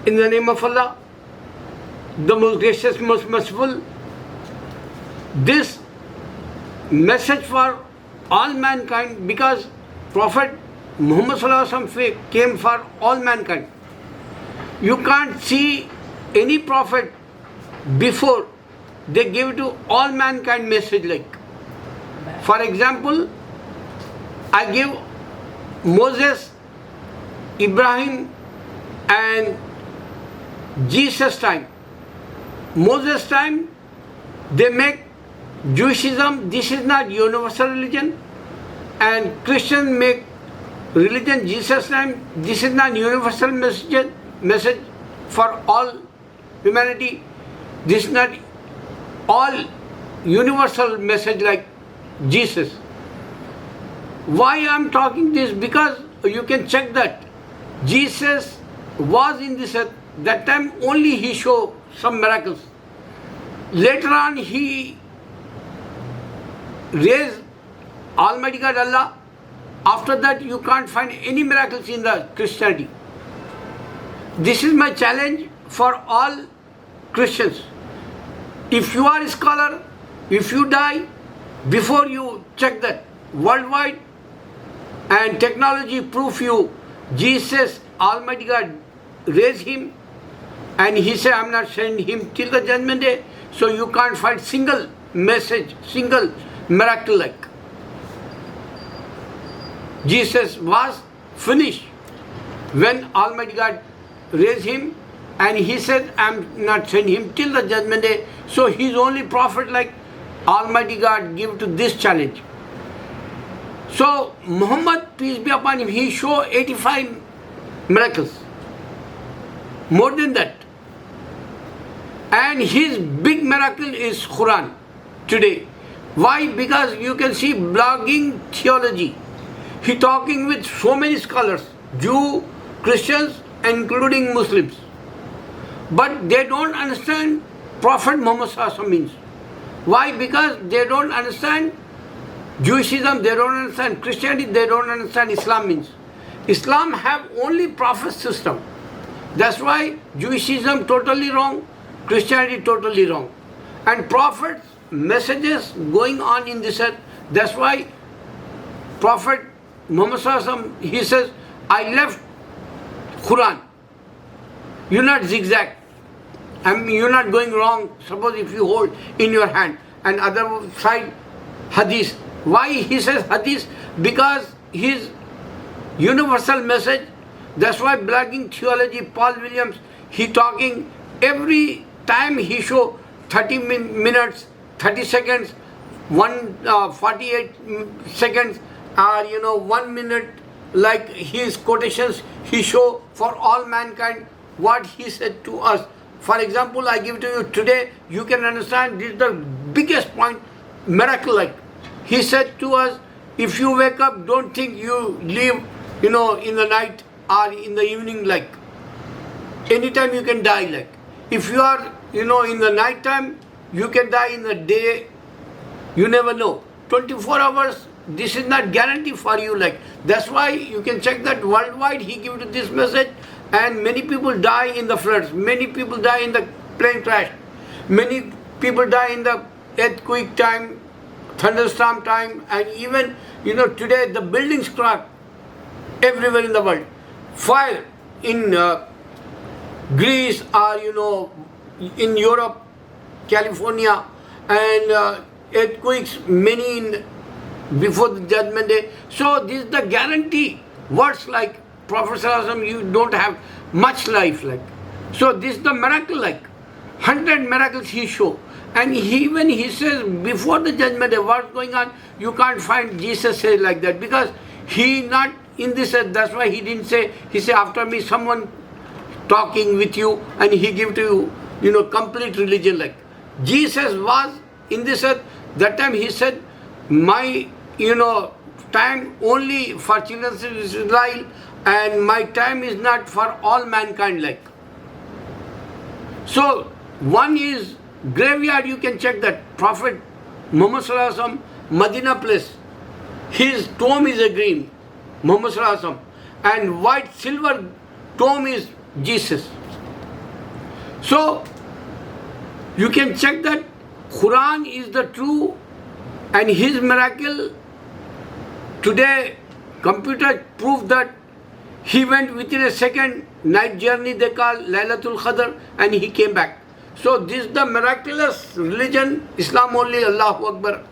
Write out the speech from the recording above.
In the name of Allah, the most gracious, most merciful, this message for all mankind, because Prophet Muhammad Sallallahu Alaihi Wasallam came for all mankind. You can't see any prophet before they give to all mankind message like. For example, I give Moses, Ibrahim and Jesus time. Moses time, they make Jewishism, this is not universal religion, and Christian make religion Jesus time, this is not universal message for all humanity, this is not all universal message like Jesus. Why I am talking this? Because you can check that Jesus was in this earth, that time only he showed some miracles. Later on he raised Almighty God Allah. After that you can't find any miracles in the Christianity. This is my challenge for all Christians. If you are a scholar, if you die, before you check that worldwide and technology proof you Jesus, Almighty God raised him, and he said, I am not sending him till the judgment day. So you can't find single message, single miracle like. Jesus was finished when Almighty God raised him, and he said, I am not sending him till the judgment day. So he is only prophet like Almighty God give to this challenge. So Muhammad, peace be upon him, he showed 85 miracles. More than that. And his big miracle is Quran today. Why? Because you can see blogging theology. He talking with so many scholars, Jew, Christians, including Muslims. But they don't understand Prophet Muhammad Sallallahu Alaihi Wasallam means. Why? Because they don't understand Jewishism, they don't understand Christianity, they don't understand Islam means. Islam have only prophet system. That's why Jewishism totally wrong, Christianity totally wrong. And prophets messages going on in this earth. That's why Prophet Muhammad Sallallahu Alaihi Wasallam, he says, I left Quran. You're not zigzag. You're not going wrong. Suppose if you hold in your hand and other side hadith. Why he says hadith? Because his universal message. That's why blogging theology, Paul Williams, he talking every time he show 30 minutes, 30 seconds, 48 seconds, or 1 minute, like his quotations he show for all mankind what he said to us. For example, I give to you today, you can understand this is the biggest point, miracle like. He said to us, if you wake up, don't think you live, in the night or in the evening like. Anytime you can die like. If you are, in the night time, you can die in the day. You never know. 24 hours, this is not guarantee for you like. That's why you can check that worldwide he gives this message, and many people die in the floods. Many people die in the plane crash. Many people die in the earthquake time, thunderstorm time, and even, today the buildings crack everywhere in the world. Fire in Greece or, in Europe, California, and earthquakes many before the judgment day. So this is the guarantee. Words like Prophet Sallallahu Alaihi Wasallam, you don't have much life like. So this is the miracle like. 100 miracles he show. And when he says before the judgment day what's going on, you can't find Jesus say like that, because he not in this earth. That's why he didn't say, he said after me someone talking with you, and he give to you, complete religion like. Jesus was in this earth, that time he said, my, time only for children of Israel, and my time is not for all mankind like. So one is graveyard, you can check that. Prophet Muhammad Sallallahu Alaihi Wasallam, Medina place, his tomb is a green, Muhammad Sallallahu Alaihi Wasallam, and white silver tomb is Jesus. So you can check that Quran is the true, and his miracle today computer proved that he went within a second night journey they call Laylatul Qadr, and he came back. So this is the miraculous religion, Islam only, Allahu Akbar.